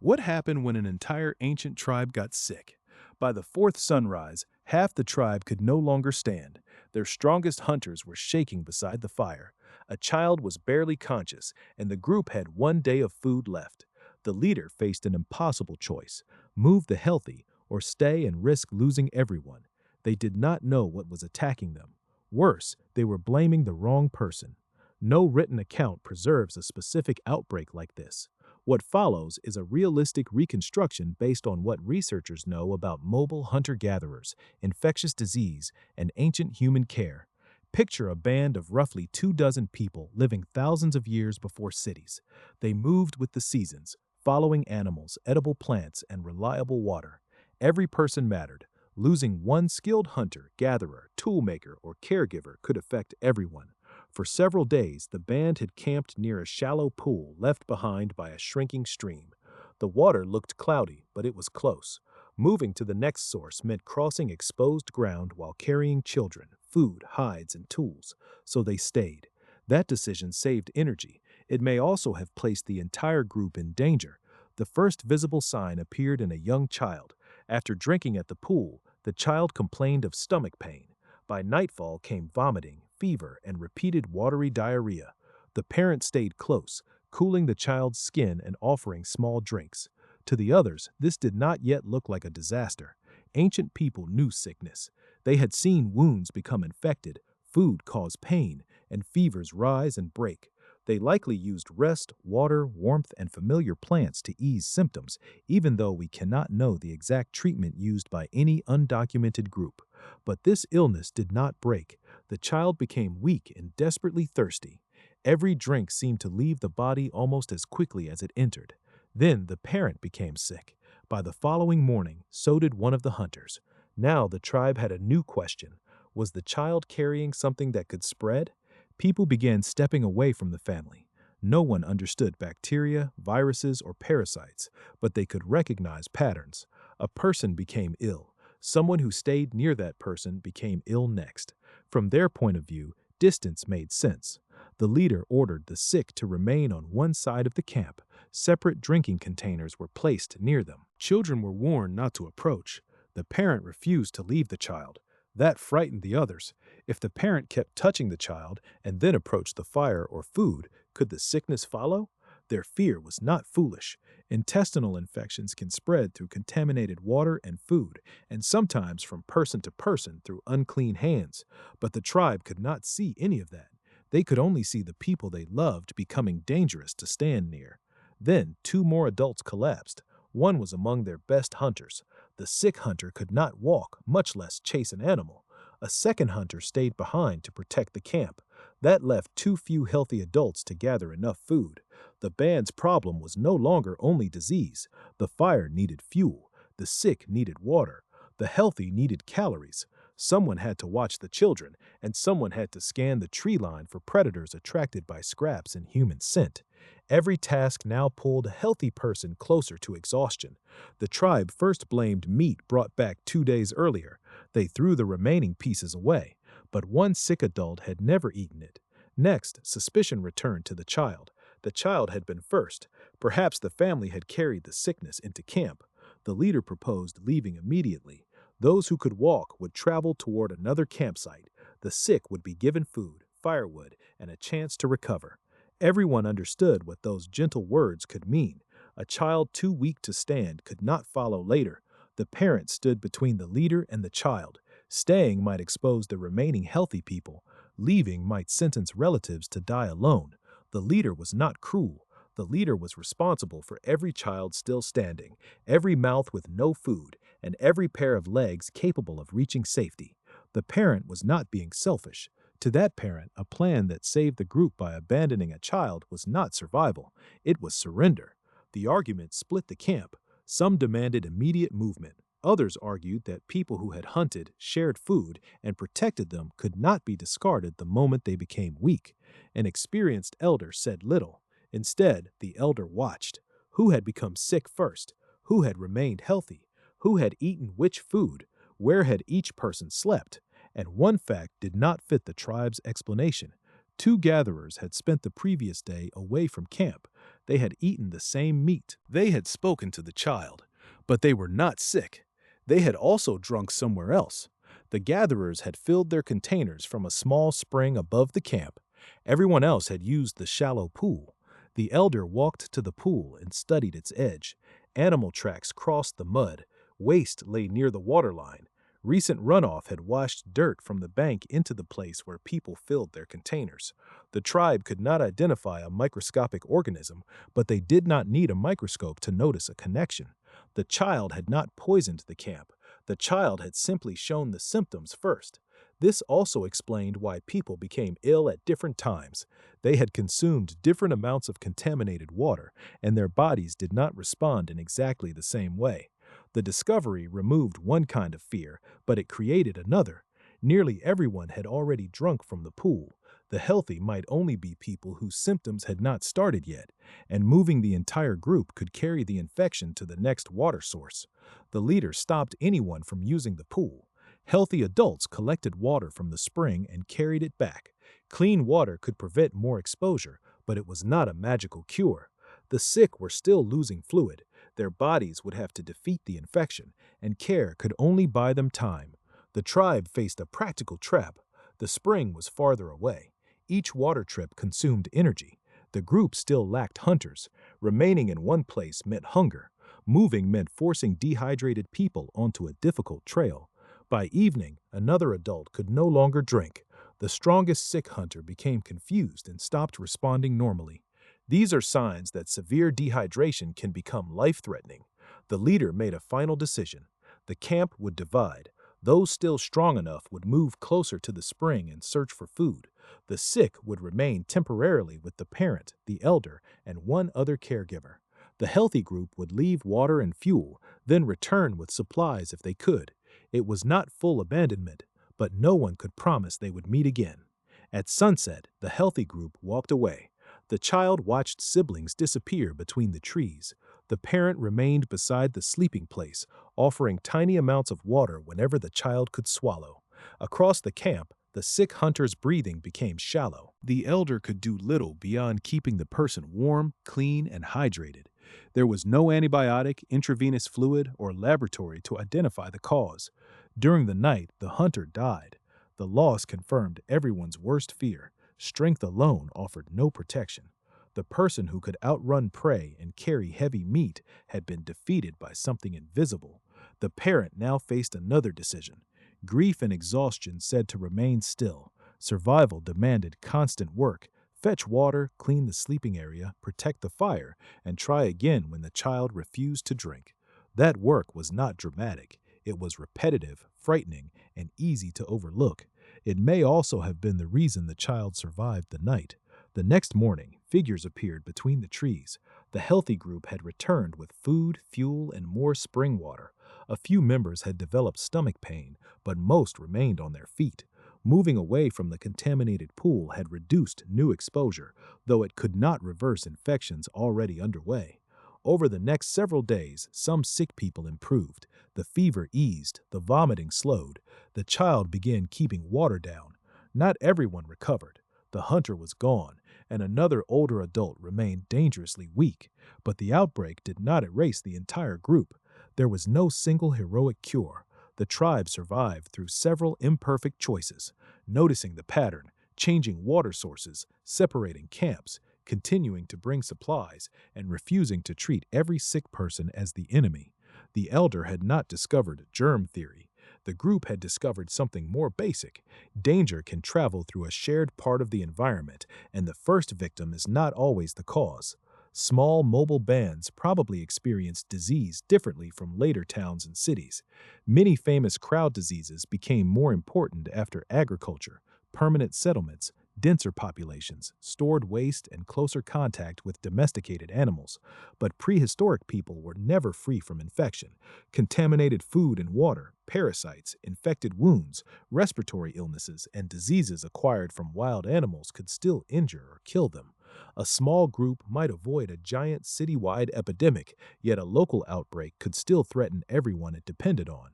What happened when an entire ancient tribe got sick? By the fourth sunrise, half the tribe could no longer stand. Their strongest hunters were shaking beside the fire. A child was barely conscious, and the group had 1 day of food left. The leader faced an impossible choice: move the healthy or stay and risk losing everyone. They did not know what was attacking them. Worse, they were blaming the wrong person. No written account preserves a specific outbreak like this. What follows is a realistic reconstruction based on what researchers know about mobile hunter-gatherers, infectious disease, and ancient human care. Picture a band of roughly 24 people living thousands of years before cities. They moved with the seasons, following animals, edible plants, and reliable water. Every person mattered. Losing one skilled hunter, gatherer, toolmaker, or caregiver could affect everyone. For several days, the band had camped near a shallow pool left behind by a shrinking stream. The water looked cloudy, but it was close. Moving to the next source meant crossing exposed ground while carrying children, food, hides, and tools, so they stayed. That decision saved energy. It may also have placed the entire group in danger. The first visible sign appeared in a young child. After drinking at the pool, the child complained of stomach pain. By nightfall came vomiting, fever, and repeated watery diarrhea. The parent stayed close, cooling the child's skin and offering small drinks. To the others, this did not yet look like a disaster. Ancient people knew sickness. They had seen wounds become infected, food cause pain, and fevers rise and break. They likely used rest, water, warmth, and familiar plants to ease symptoms, even though we cannot know the exact treatment used by any undocumented group. But this illness did not break. The child became weak and desperately thirsty. Every drink seemed to leave the body almost as quickly as it entered. Then the parent became sick. By the following morning, so did one of the hunters. Now the tribe had a new question. Was the child carrying something that could spread? People began stepping away from the family. No one understood bacteria, viruses, or parasites, but they could recognize patterns. A person became ill. Someone who stayed near that person became ill next. From their point of view, distance made sense. The leader ordered the sick to remain on one side of the camp. Separate drinking containers were placed near them. Children were warned not to approach. The parent refused to leave the child. That frightened the others. If the parent kept touching the child and then approached the fire or food, could the sickness follow? Their fear was not foolish. Intestinal infections can spread through contaminated water and food, and sometimes from person to person through unclean hands. But the tribe could not see any of that. They could only see the people they loved becoming dangerous to stand near. Then 2 more adults collapsed. One was among their best hunters. The sick hunter could not walk, much less chase an animal. A second hunter stayed behind to protect the camp. That left too few healthy adults to gather enough food. The band's problem was no longer only disease. The fire needed fuel. The sick needed water. The healthy needed calories. Someone had to watch the children, and someone had to scan the tree line for predators attracted by scraps and human scent. Every task now pulled a healthy person closer to exhaustion. The tribe first blamed meat brought back 2 days earlier. They threw the remaining pieces away, but one sick adult had never eaten it. Next, suspicion returned to the child. The child had been first. Perhaps the family had carried the sickness into camp. The leader proposed leaving immediately. Those who could walk would travel toward another campsite. The sick would be given food, firewood, and a chance to recover. Everyone understood what those gentle words could mean. A child too weak to stand could not follow later. The parent stood between the leader and the child. Staying might expose the remaining healthy people. Leaving might sentence relatives to die alone. The leader was not cruel. The leader was responsible for every child still standing, every mouth with no food, and every pair of legs capable of reaching safety. The parent was not being selfish. To that parent, a plan that saved the group by abandoning a child was not survival. It was surrender. The argument split the camp. Some demanded immediate movement. Others argued that people who had hunted, shared food, and protected them could not be discarded the moment they became weak. An experienced elder said little. Instead, the elder watched. Who had become sick first? Who had remained healthy? Who had eaten which food? Where had each person slept? And one fact did not fit the tribe's explanation. 2 gatherers had spent the previous day away from camp. They had eaten the same meat. They had spoken to the child, but they were not sick. They had also drunk somewhere else. The gatherers had filled their containers from a small spring above the camp. Everyone else had used the shallow pool. The elder walked to the pool and studied its edge. Animal tracks crossed the mud. Waste lay near the waterline. Recent runoff had washed dirt from the bank into the place where people filled their containers. The tribe could not identify a microscopic organism, but they did not need a microscope to notice a connection. The child had not poisoned the camp. The child had simply shown the symptoms first. This also explained why people became ill at different times. They had consumed different amounts of contaminated water, and their bodies did not respond in exactly the same way. The discovery removed one kind of fear, but it created another. Nearly everyone had already drunk from the pool. The healthy might only be people whose symptoms had not started yet, and moving the entire group could carry the infection to the next water source. The leader stopped anyone from using the pool. Healthy adults collected water from the spring and carried it back. Clean water could prevent more exposure, but it was not a magical cure. The sick were still losing fluid. Their bodies would have to defeat the infection, and care could only buy them time. The tribe faced a practical trap. The spring was farther away. Each water trip consumed energy. The group still lacked hunters. Remaining in one place meant hunger. Moving meant forcing dehydrated people onto a difficult trail. By evening, another adult could no longer drink. The strongest sick hunter became confused and stopped responding normally. These are signs that severe dehydration can become life-threatening. The leader made a final decision. The camp would divide. Those still strong enough would move closer to the spring and search for food. The sick would remain temporarily with the parent, the elder, and one other caregiver. The healthy group would leave water and fuel, then return with supplies if they could. It was not full abandonment, but no one could promise they would meet again. At sunset, the healthy group walked away. The child watched siblings disappear between the trees. The parent remained beside the sleeping place, offering tiny amounts of water whenever the child could swallow. Across the camp, the sick hunter's breathing became shallow. The elder could do little beyond keeping the person warm, clean, and hydrated. There was no antibiotic, intravenous fluid, or laboratory to identify the cause. During the night, the hunter died. The loss confirmed everyone's worst fear. Strength alone offered no protection. The person who could outrun prey and carry heavy meat had been defeated by something invisible. The parent now faced another decision. Grief and exhaustion said to remain still. Survival demanded constant work. Fetch water, clean the sleeping area, protect the fire, and try again when the child refused to drink. That work was not dramatic. It was repetitive, frightening, and easy to overlook. It may also have been the reason the child survived the night. The next morning, figures appeared between the trees. The healthy group had returned with food, fuel, and more spring water. A few members had developed stomach pain, but most remained on their feet. Moving away from the contaminated pool had reduced new exposure, though it could not reverse infections already underway. Over the next several days, some sick people improved. The fever eased, the vomiting slowed. The child began keeping water down. Not everyone recovered. The hunter was gone, and another older adult remained dangerously weak. But the outbreak did not erase the entire group. There was no single heroic cure. The tribe survived through several imperfect choices, noticing the pattern, changing water sources, separating camps, continuing to bring supplies, and refusing to treat every sick person as the enemy. The elder had not discovered germ theory. The group had discovered something more basic. Danger can travel through a shared part of the environment, and the first victim is not always the cause. Small mobile bands probably experienced disease differently from later towns and cities. Many famous crowd diseases became more important after agriculture, permanent settlements, denser populations, stored waste, and closer contact with domesticated animals. But prehistoric people were never free from infection. Contaminated food and water, parasites, infected wounds, respiratory illnesses, and diseases acquired from wild animals could still injure or kill them. A small group might avoid a giant citywide epidemic, yet a local outbreak could still threaten everyone it depended on.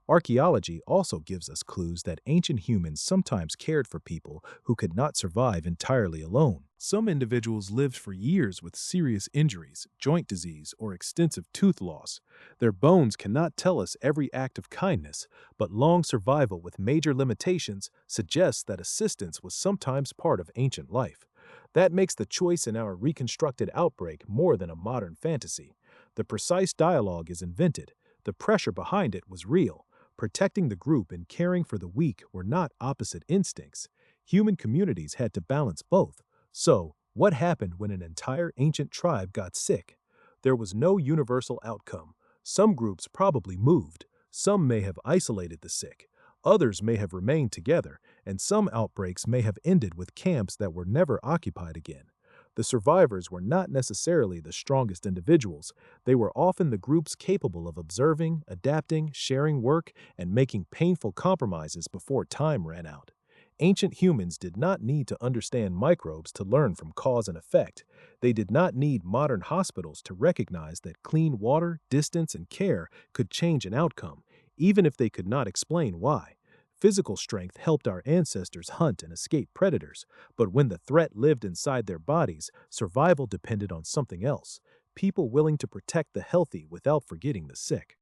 Archaeology also gives us clues that ancient humans sometimes cared for people who could not survive entirely alone. Some individuals lived for years with serious injuries, joint disease, or extensive tooth loss. Their bones cannot tell us every act of kindness, but long survival with major limitations suggests that assistance was sometimes part of ancient life. That makes the choice in our reconstructed outbreak more than a modern fantasy. The precise dialogue is invented. The pressure behind it was real. Protecting the group and caring for the weak were not opposite instincts. Human communities had to balance both. So, what happened when an entire ancient tribe got sick? There was no universal outcome. Some groups probably moved. Some may have isolated the sick. Others may have remained together, and some outbreaks may have ended with camps that were never occupied again. The survivors were not necessarily the strongest individuals. They were often the groups capable of observing, adapting, sharing work, and making painful compromises before time ran out. Ancient humans did not need to understand microbes to learn from cause and effect. They did not need modern hospitals to recognize that clean water, distance, and care could change an outcome, even if they could not explain why. Physical strength helped our ancestors hunt and escape predators, but when the threat lived inside their bodies, survival depended on something else: people willing to protect the healthy without forgetting the sick.